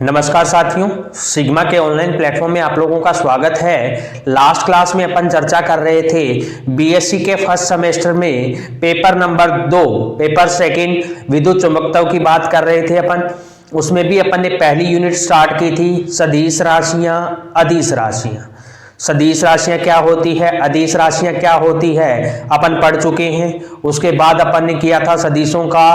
नमस्कार साथियों, सिग्मा के ऑनलाइन प्लेटफॉर्म में आप लोगों का स्वागत है। लास्ट क्लास में अपन चर्चा कर रहे थे बीएससी के फर्स्ट सेमेस्टर में पेपर नंबर 2 पेपर सेकंड विद्युत चुंबकत्व की बात कर रहे थे अपन। उसमें भी अपन ने पहली यूनिट स्टार्ट की थी सदिश राशियां, अदिश राशियां। सदिश राशियां क्या होती है, अदिश राशियां क्या होती है, अपन पढ़ चुके हैं। उसके बाद अपन ने किया था सदिशों का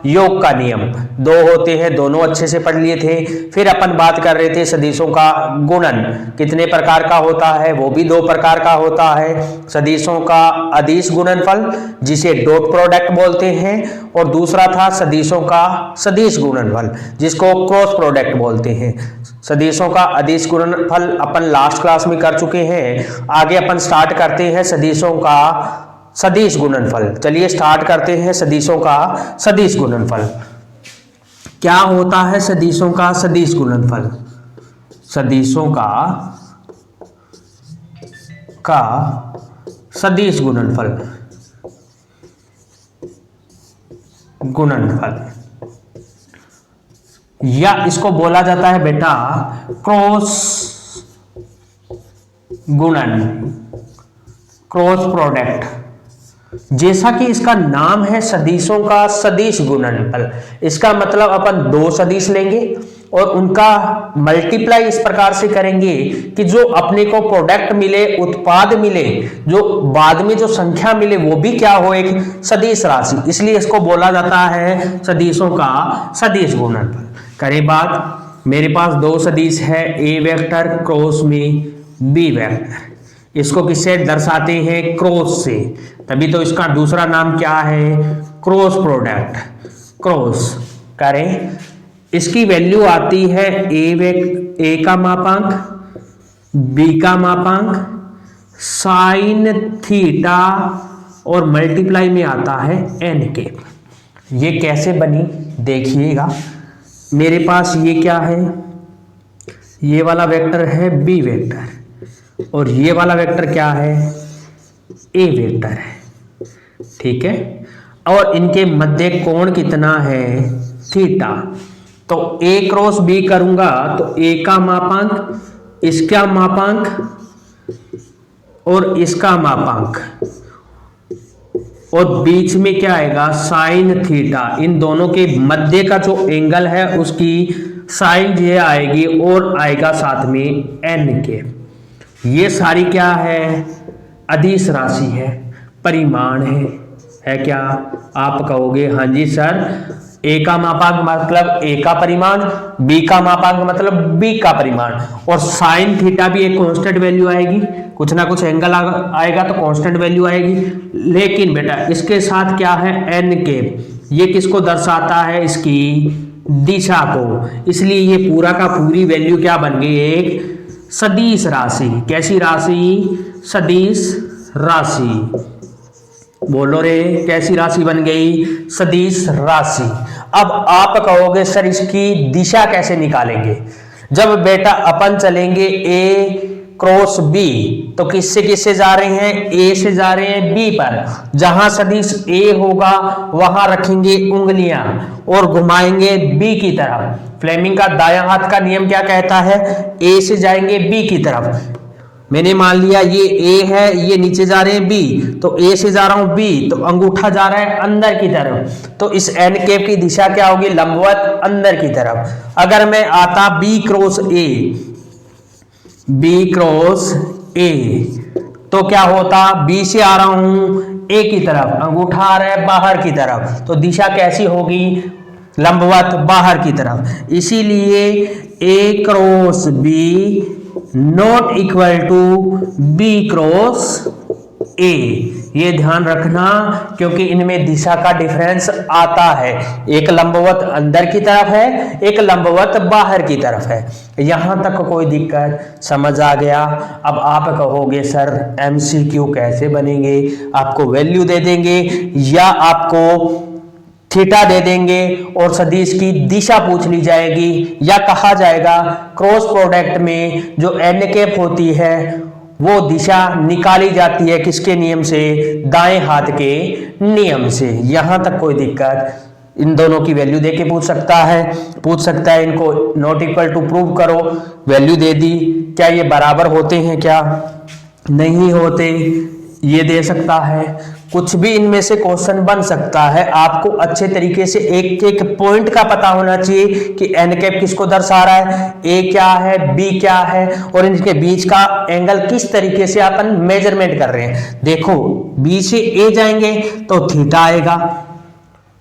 योग का नियम, दो होते हैं, दोनों अच्छे से पढ़ लिए थे। फिर अपन बात कर रहे थे सदिशों का गुणन कितने प्रकार का होता है, वो भी दो प्रकार का होता है। सदिशों का अदिश गुणनफल जिसे डॉट प्रोडक्ट बोलते हैं, और दूसरा था सदिशों का सदिश गुणनफल जिसको क्रॉस प्रोडक्ट बोलते हैं। सदिशों का अदिश गुणनफल अपन लास्ट क्लास में कर चुके हैं। आगे अपन स्टार्ट करते हैं सदिशों का सदिश गुणनफल। चलिए स्टार्ट करते हैं सदिशों का सदिश गुणनफल। क्या होता है सदिशों का सदिश गुणनफल? सदिशों का सदिश गुणनफल या इसको बोला जाता है बेटा क्रॉस गुणन, क्रॉस प्रोडक्ट। जैसा कि इसका नाम है सदिशों का सदिश गुणनफल, इसका मतलब अपन दो सदिश लेंगे और उनका मल्टीप्लाई इस प्रकार से करेंगे कि जो अपने को प्रोडक्ट मिले, उत्पाद मिले, जो बाद में जो संख्या मिले वो भी क्या हो, एक सदिश राशि। इसलिए इसको बोला जाता है सदिशों का सदिश गुणनफल। करें बात, मेरे पास दो सदिश है, ए वेक्टर क्रॉस में बी वेक्टर। इसको किससे दर्शाते हैं? क्रॉस से, तभी तो इसका दूसरा नाम क्या है? Cross product. क्रॉस करें, इसकी वैल्यू आती है ए का मापांक, बी का मापांक, साइन थीटा और मल्टीप्लाई में आता है एन के। ये कैसे बनी देखिएगा। मेरे पास ये क्या है, ये वाला वेक्टर है बी वेक्टर और ये वाला वेक्टर क्या है? ए वेक्टर है, ठीक है। और इनके मध्य कोण कितना है? थीटा। तो ए क्रॉस बी करूंगा तो ए का मापांक, इसका मापांक और इसका मापांक, और बीच में क्या आएगा? Sine theta. इन दोनों के मध्य का जो एंगल है उसकी साइन ये आएगी और आएगा साथ में एन के। ये सारी क्या है? अदिश राशि है, परिमाण है क्या? आप कहोगे हाँ जी सर, ए का मापांक मतलब ए का परिमाण, बी का मापांक मतलब बी का परिमाण, और साइन थीटा भी एक कांस्टेंट वैल्यू आएगी, कुछ ना कुछ एंगल आएगा तो कांस्टेंट वैल्यू आएगी। लेकिन बेटा इसके साथ क्या है? एन के। ये किसको दर्शाता है? इसकी दिशा को। इसलिए ये पूरा का पूरी वैल्यू क्या बन गई? एक सदिश राशि। कैसी राशि? सदिश राशि। बोलो रे, कैसी राशि बन गई? सदिश राशि। अब आप कहोगे सर इसकी दिशा कैसे निकालेंगे? जब बेटा अपन चलेंगे ए क्रॉस बी तो किससे किससे जा रहे हैं? ए से जा रहे हैं बी पर। जहां सदिश ए होगा वहां रखेंगे उंगलियां और घुमाएंगे बी की तरफ। फ्लेमिंग का दायां हाथ का नियम क्या कहता है? ए से जाएंगे बी की तरफ। मैंने मान लिया ये ए है, ये नीचे जा रहे हैं बी, तो ए से जा रहा हूं बी, तो अंगूठा जा रहा है अंदर की तरफ, तो इस एन कैप की दिशा क्या होगी? लंबवत अंदर की तरफ। अगर मैं आता B cross A, B cross A, तो क्या होता? बी से आ रहा हूं ए की तरफ, अंगूठा आ रहा है बाहर की तरफ, तो दिशा कैसी होगी? लंबवत बाहर की तरफ। इसीलिए A cross B not equal to B cross A. ये ध्यान रखना क्योंकि इनमें दिशा का डिफरेंस आता है। एक लंबवत अंदर की तरफ है, एक लंबवत बाहर की तरफ है। यहां तक कोई दिक्कत समझ आ गया? अब आप कहोगे सर एमसीक्यू कैसे बनेंगे? आपको वैल्यू दे देंगे या आपको थीटा दे देंगे और सदिश की दिशा पूछ ली जाएगी, या कहा जाएगा क्रॉस प्रोडक्ट में जो एन कैप होती है वो दिशा निकाली जाती है किसके नियम से? दाएं हाथ के नियम से। यहां तक कोई दिक्कत इन दोनों की वैल्यू देके पूछ सकता है इनको नॉट इक्वल टू प्रूव करो, वैल्यू दे दी, क्या ये बराबर होते हैं, क्या नहीं होते, ये दे सकता है। कुछ भी इनमें से क्वेश्चन बन सकता है। आपको अच्छे तरीके से एक एक पॉइंट का पता होना चाहिए कि एन कैप किसको दर्शा रहा है, ए क्या है, बी क्या है, और इनके बीच का एंगल किस तरीके से अपन मेजरमेंट कर रहे हैं। देखो बी से ए जाएंगे तो थीटा आएगा,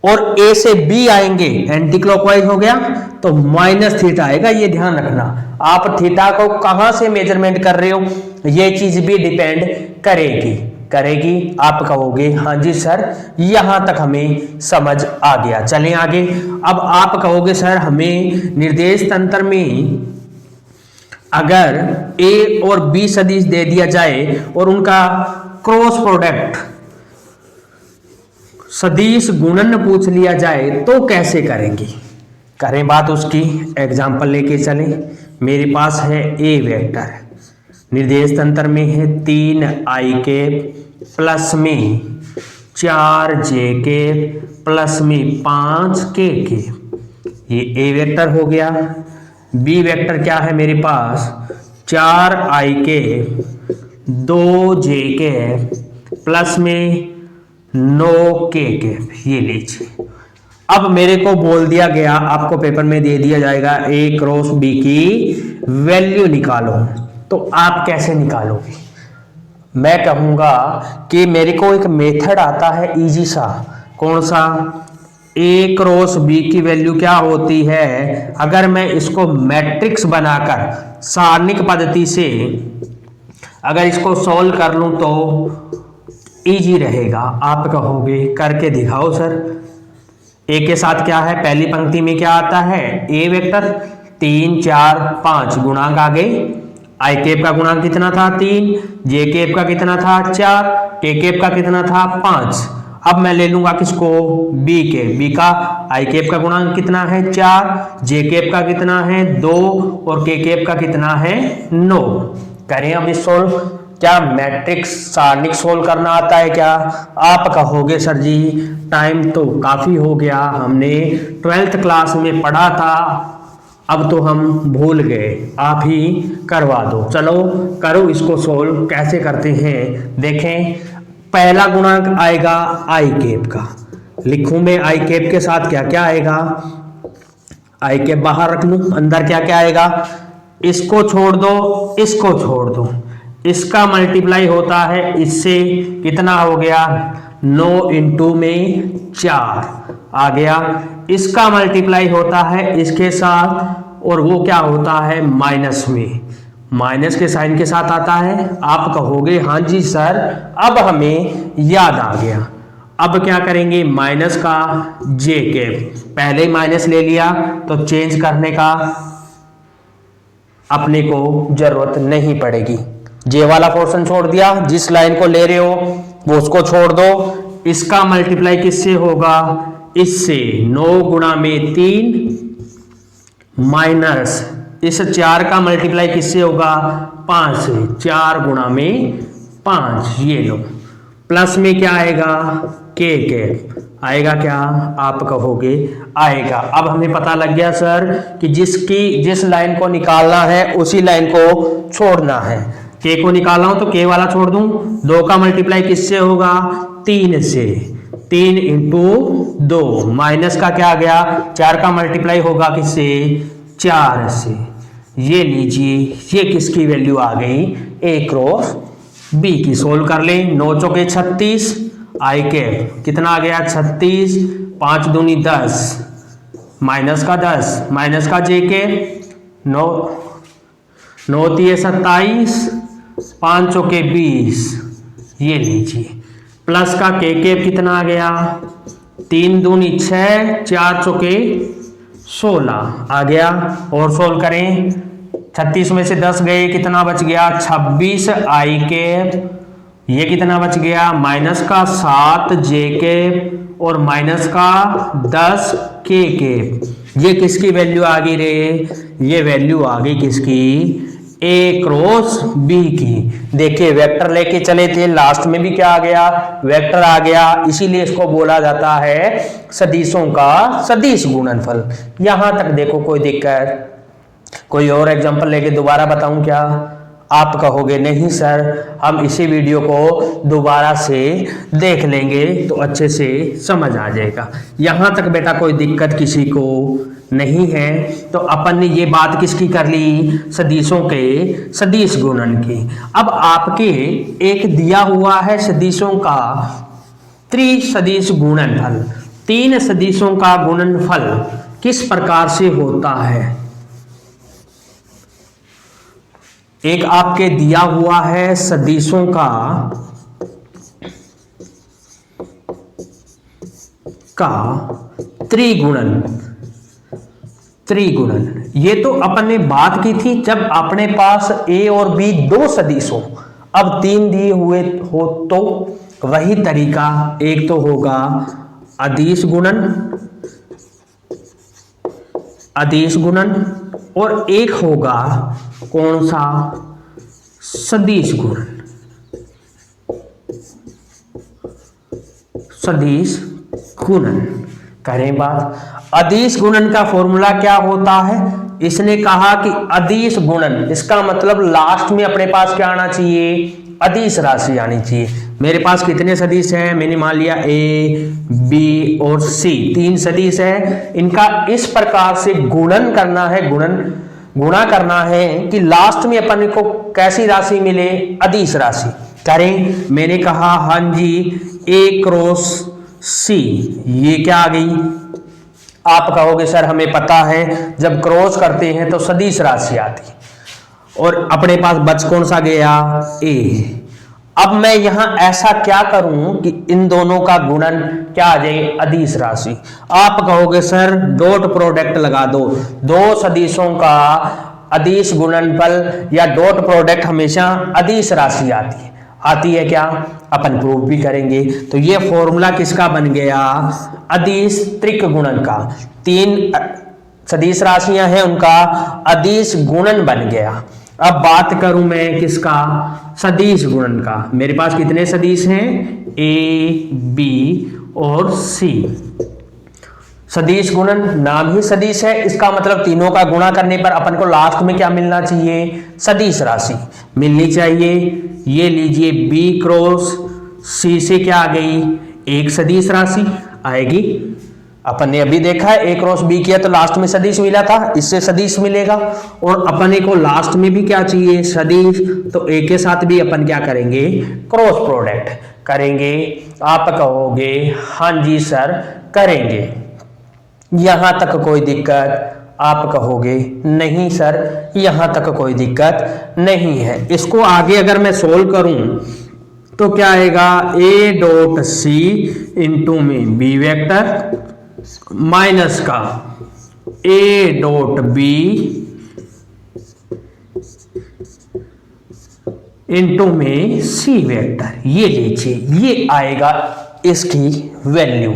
और ए से बी आएंगे एंटी क्लॉकवाइज हो गया तो माइनस थीटा आएगा। ये ध्यान रखना, आप थीटा को कहां से मेजरमेंट कर रहे हो ये चीज भी डिपेंड करेगी। आप कहोगे हाँ जी सर यहां तक हमें समझ आ गया, चलें आगे। अब आप कहोगे सर हमें निर्देश तंत्र में अगर ए और बी सदिश दे दिया जाए और उनका क्रॉस प्रोडक्ट सदिश गुणन पूछ लिया जाए तो कैसे करेंगे। करें बात उसकी, एग्जाम्पल लेके चलें। मेरे पास है ए वेक्टर, निर्देश तंत्र में है 3i के प्लस में 4j के प्लस में 5k के, ये ए वेक्टर हो गया। बी वेक्टर क्या है मेरे पास 4i के 2j के प्लस में 9k के, ये लीजिए। अब मेरे को बोल दिया गया, आपको पेपर में दे दिया जाएगा ए क्रॉस बी की वैल्यू निकालो, तो आप कैसे निकालोगे। मैं कहूंगा कि मेरे को एक मेथड आता है इजी सा, कौन सा, ए क्रॉस बी की वैल्यू क्या होती है, अगर मैं इसको मैट्रिक्स बनाकर सारणिक पद्धति से अगर इसको सॉल्व कर लूं तो इजी रहेगा। आप कहोगे करके दिखाओ सर। ए के साथ क्या है, पहली पंक्ति में क्या आता है ए वेक्टर 3 4 5 गुणांक आ गए। आई कैप का गुणांक कितना था 3, जे कैप का कितना था 4, के कैप का कितना था 5। अब मैं ले लूंगा किसको बी के, बी का आई कैप का गुणांक कितना है 4, जे कैप का कितना है 2 और के कैप का कितना है 9। करें अब इस सोल्व, क्या मैट्रिक्स सारणिक सोल्व करना आता है क्या। आप कहोगे सर जी टाइम तो काफी हो गया, हमने 12th क्लास में पढ़ा था, अब तो हम भूल गए, आप ही करवा दो। चलो करो इसको सोल्व, कैसे करते हैं देखें। पहला गुणांक आएगा आई कैप का, लिखूं मैं आई कैप के साथ क्या क्या आएगा, आई कैप बाहर रख लूं, अंदर क्या क्या आएगा, इसको छोड़ दो, इसको छोड़ दो, इसका मल्टीप्लाई होता है इससे, कितना हो गया 9 इंटू में 4 आ गया। इसका मल्टीप्लाई होता है इसके साथ और वो क्या होता है माइनस में, माइनस के साइन के साथ आता है। आप कहोगे हाँ जी सर अब हमें याद आ गया। अब क्या करेंगे, माइनस का जे कैप, पहले ही माइनस ले लिया तो चेंज करने का अपने को जरूरत नहीं पड़ेगी। जे वाला पोर्शन छोड़ दिया, जिस लाइन को ले रहे हो वो उसको छोड़ दो। इसका मल्टीप्लाई किससे होगा, इससे 9 गुणा में 3 माइनस इस 4 का मल्टीप्लाई किससे होगा 5 से, 4 गुणा में 5, ये लो। प्लस में क्या आएगा के आएगा, क्या आप कहोगे आएगा। अब हमें पता लग गया सर कि जिस लाइन को निकालना है उसी लाइन को छोड़ना है। के को निकाला हूं तो के वाला छोड़ दूं, 2 का मल्टीप्लाई किससे होगा 3 से, 3 इंटू 2 माइनस का क्या आ गया 4 का मल्टीप्लाई होगा किससे 4 से। ये लीजिए ये किसकी वैल्यू आ गई ए क्रॉस बी की। सोल्व कर लें, 9 चौके 36, आई कैप कितना आ गया 36, 5 दूनी 10 माइनस का 10 माइनस का जे के 9 9 27, 5 चौके 20, ये लीजिए। प्लस का के कैप कितना आ गया 3 दूनी 6, 4 चौके 16 आ गया। और सोल्व करें, 36 में से 10 गए, कितना बच गया 26 आई कैप, ये कितना बच गया माइनस का 7 जे कैप और माइनस का 10 के कैप। ये किसकी वैल्यू आ गई रे, ये वैल्यू आ गई किसकी ए क्रॉस बी की। देखिए वेक्टर लेके चले थे, लास्ट में भी क्या आ गया, वेक्टर आ गया, इसीलिए इसको बोला जाता है सदिशों का सदिश गुणनफल। यहां तक देखो कोई दिक्कत? कोई और एग्जांपल लेके दोबारा बताऊं क्या? आप कहोगे नहीं सर, हम इसी वीडियो को दोबारा से देख लेंगे तो अच्छे से समझ आ जाएगा। यहां तक बेटा कोई दिक्कत किसी को नहीं है। तो अपन ने ये बात किसकी कर ली, सदिशों के सदिश गुणन की। अब आपके एक दिया हुआ है सदिशों का त्रिसदिश गुणनफल। तीन सदिशों का गुणनफल किस प्रकार से होता है? एक आपके दिया हुआ है सदिशों का त्रिगुणन। ये तो अपन ने बात की थी जब अपने पास ए और बी दो सदिश हो। अब तीन दिए हुए हो तो वही तरीका, एक तो होगा अदिश गुणन और एक होगा कौन सा, सदिश गुणन। करें बात, अदिश गुणन का फॉर्मूला क्या होता है? इसने कहा कि अदिश गुणन, इसका मतलब लास्ट में अपने पास क्या आना चाहिए, अदिश राशि आनी चाहिए। मेरे पास कितने सदिश हैं? मैंने मान लिया ए, बी और सी, तीन सदिश है। इनका इस प्रकार से गुणन करना है, गुणा करना है कि लास्ट में अपन को कैसी राशि मिले, अदिश राशि। करें, मैंने कहा हाँ जी ए क्रॉस सी, ये क्या आ गई? आप कहोगे सर हमें पता है जब क्रॉस करते हैं तो सदिश राशि आती है, और अपने पास बच कौन सा गया, ए। अब मैं यहां ऐसा क्या करूं कि इन दोनों का गुणन क्या आ जाए, अदिश राशि। आप कहोगे सर डॉट प्रोडक्ट लगा दो, दो सदिशों का अदिश गुणनफल या डॉट प्रोडक्ट हमेशा अदिश राशि आती है क्या? अपन प्रूव भी करेंगे। तो ये फॉर्मूला किसका बन गया, अदिश त्रिक गुणन का। तीन सदिश राशियां हैं, उनका अदिश गुणन बन गया। अब बात करूं मैं किसका, सदिश गुणन का। मेरे पास कितने सदिश हैं, ए, बी और सी। सदिश गुणन नाम ही सदिश है, इसका मतलब तीनों का गुणा करने पर अपन को लास्ट में क्या मिलना चाहिए, सदिश राशि मिलनी चाहिए। ये लीजिए बी क्रॉस सी से क्या आ गई, एक सदिश राशि आएगी। अपन ने अभी देखा है ए क्रॉस बी किया तो लास्ट में सदिश मिला था, इससे सदिश मिलेगा। और अपने को लास्ट में भी क्या चाहिए, सदिश। तो ए के साथ भी अपन क्या करेंगे, क्रॉस प्रोडक्ट करेंगे। आप कहोगे हाँ जी सर करेंगे, यहां तक कोई दिक्कत? आप कहोगे नहीं सर यहां तक कोई दिक्कत नहीं है। इसको आगे अगर मैं सोल्व करूं तो क्या आएगा, ए डॉट सी इंटू में बी वेक्टर माइनस का ए डॉट बी इंटू में सी वेक्टर। ये लीजिए, ये आएगा इसकी वैल्यू।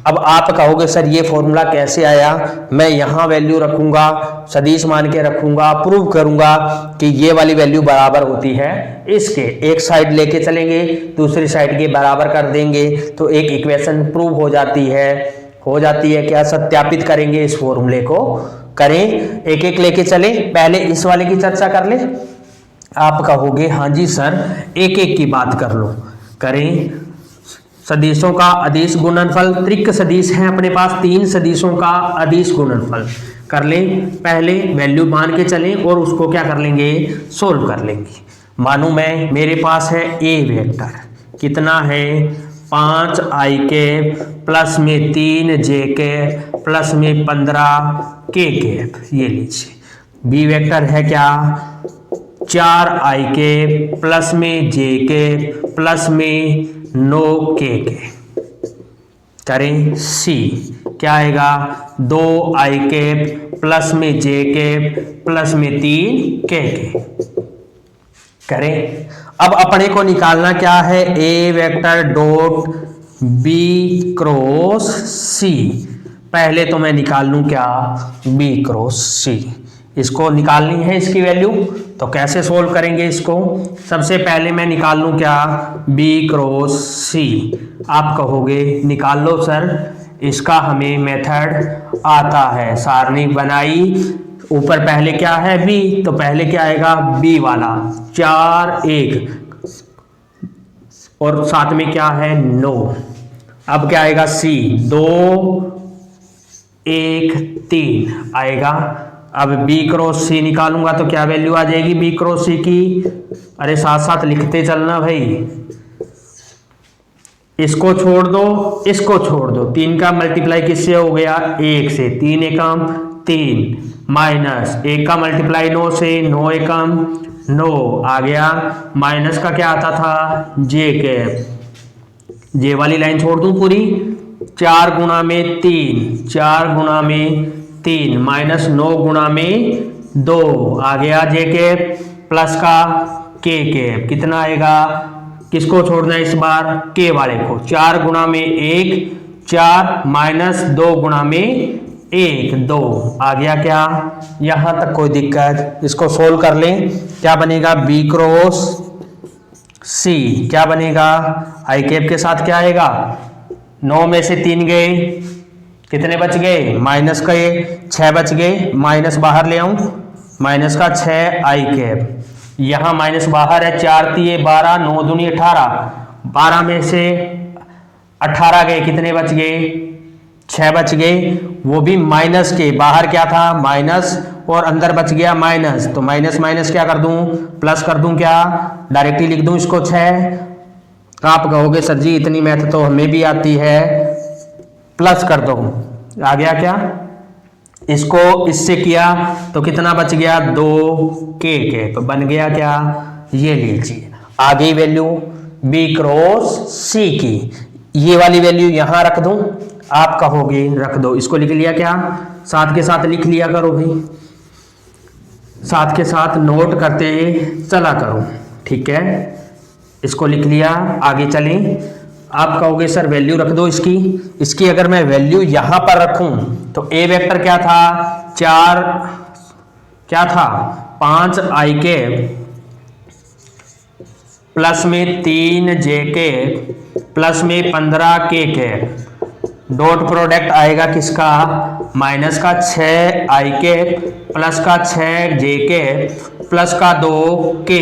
अब आप कहोगे सर ये फॉर्मूला कैसे आया? मैं यहां वैल्यू रखूंगा, सदिश मान के रखूंगा, प्रूव करूंगा कि ये वाली वैल्यू बराबर होती है इसके। एक साइड लेके चलेंगे, दूसरी साइड के बराबर कर देंगे तो एक इक्वेशन प्रूव हो जाती है। क्या सत्यापित करेंगे इस फॉर्मूले को, करें एक एक लेके चले। पहले इस वाले की चर्चा कर ले। आप कहोगे हाँ जी सर एक एक की बात कर लो। करें, सदिशों का अदिश गुणनफल, त्रिक सदिश है अपने पास, तीन सदिशों का अदिश गुणनफल कर लें। पहले वैल्यू मान के चलें और उसको क्या कर लेंगे, सोल्व कर लेंगे। मानो मैं, मेरे पास है ए वेक्टर, कितना है 5 आई के प्लस में 3 जे के प्लस में 15 के कैप। ये लीजिए बी वेक्टर है क्या, 4 आई के प्लस में जे के प्लस में 9 के। करें सी, क्या आएगा 2 आई के प्लस में जे के प्लस में 3 के। करें, अब अपने को निकालना क्या है, ए वेक्टर डॉट बी क्रॉस सी। पहले तो मैं निकाल लूं क्या, बी क्रॉस सी। इसको निकालनी है इसकी वैल्यू। तो कैसे सोल्व करेंगे इसको? सबसे पहले मैं निकाल लूँ क्या, B क्रॉस C। आप कहोगे निकाल लो सर, इसका हमें मेथड आता है। सारणी बनाई, ऊपर पहले क्या है B, तो पहले क्या आएगा B वाला 4 1 और साथ में क्या है 9। अब क्या आएगा C 2 1 3 आएगा। अब B क्रॉस C निकालूंगा तो क्या वैल्यू आ जाएगी B क्रॉस C की? अरे साथ साथ लिखते चलना भाई, इसको छोड़ दो इसको छोड़ दो, 3 का मल्टीप्लाई किससे हो गया 1 से, 3 एकम 3 माइनस 1 का मल्टीप्लाई 9 से, 9 एकम 9 आ गया, माइनस का क्या आता था जे कैप, जे वाली लाइन छोड़ दूं पूरी, 4 गुणा में 3 4 गुणा में 3 माइनस 9 गुणा में 2 आ गया जे कैप, प्लस का के कैप कितना आएगा, किसको छोड़ना है इस बार के वाले को, 4 गुणा में 1 4 माइनस 2 गुणा में 1 2 आ गया क्या, यहां तक कोई दिक्कत? इसको सोल्व कर लें, क्या बनेगा B क्रॉस C, क्या बनेगा आई कैप के साथ क्या आएगा, 9 में से 3 गए, कितने बच गए माइनस का 6 बच गए, माइनस बाहर ले आऊं, माइनस का 6 आई कैप, यहां माइनस बाहर है, 4 3 12 9 दूनी 18, 12 में से 18 गए, कितने बच गए 6 बच गए, वो भी माइनस के, बाहर क्या था माइनस और अंदर बच गया माइनस, तो माइनस माइनस क्या कर दूं प्लस कर दूं, क्या डायरेक्टली लिख दूं इसको 6। आप कहोगे सर जी इतनी मैथ तो हमें भी आती है, प्लस कर दो, आ गया क्या, इसको इससे किया तो कितना बच गया 2 के, तो बन गया क्या, ये लीजिए आ गई वैल्यू B क्रॉस C की। ये वाली वैल्यू यहां रख दूं, आप कहोगे रख दो, इसको लिख लिया क्या, साथ के साथ लिख लिया करो भाई, साथ के साथ नोट करते चला करो, ठीक है, इसको लिख लिया, आगे चलें। आप कहोगे सर वैल्यू रख दो इसकी, इसकी अगर मैं वैल्यू यहां पर रखूं तो A वेक्टर क्या था 4 क्या था 5 आई के प्लस में 3 जे के प्लस में 15 के, डॉट प्रोडक्ट आएगा किसका माइनस का 6 आई के प्लस का 6 जे के प्लस का 2 के,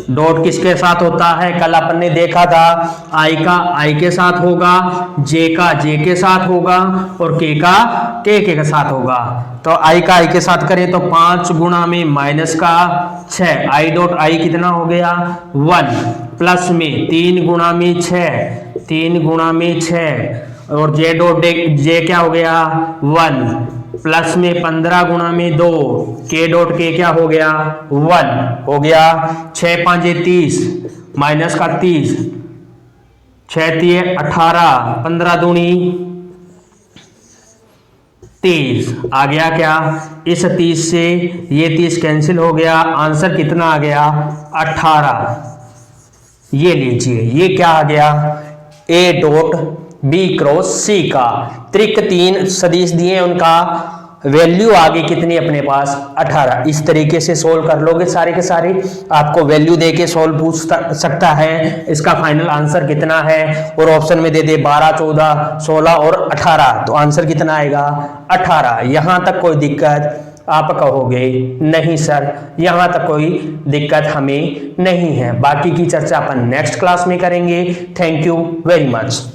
डॉट किसके साथ होता है, कल अपन ने देखा था आई का आई के साथ होगा, जे का जे के साथ होगा और के का के साथ होगा। तो आई का आई के साथ करें तो 5 गुणा में माइनस का 6 आई डॉट आई कितना हो गया 1 प्लस में 3 गुणा में 6 3 गुणा में 6 और जे डॉट जे क्या हो गया 1 प्लस में 15 गुणा में 2 के डॉट के क्या हो गया 1 हो गया, 6 5 30 माइनस का 30 6 3 18 15 दूनी 30 आ गया क्या, इस 30 से ये 30 कैंसिल हो गया, आंसर कितना आ गया 18। ये लीजिए ये क्या आ गया A dot B cross C का त्रिक 3 सदिश दिए, उनका वैल्यू आ गई कितनी अपने पास 18। इस तरीके से सोल्व कर लोगे सारे के सारे, आपको वैल्यू दे के सोल्व पूछ सकता है इसका फाइनल आंसर कितना है, और ऑप्शन में दे दे 12 14 16 और 18, तो आंसर कितना आएगा 18। यहां तक कोई दिक्कत? आप कहोगे नहीं सर यहां तक कोई दिक्कत हमें नहीं है, बाकी की चर्चा अपन नेक्स्ट क्लास में करेंगे। Thank you very much.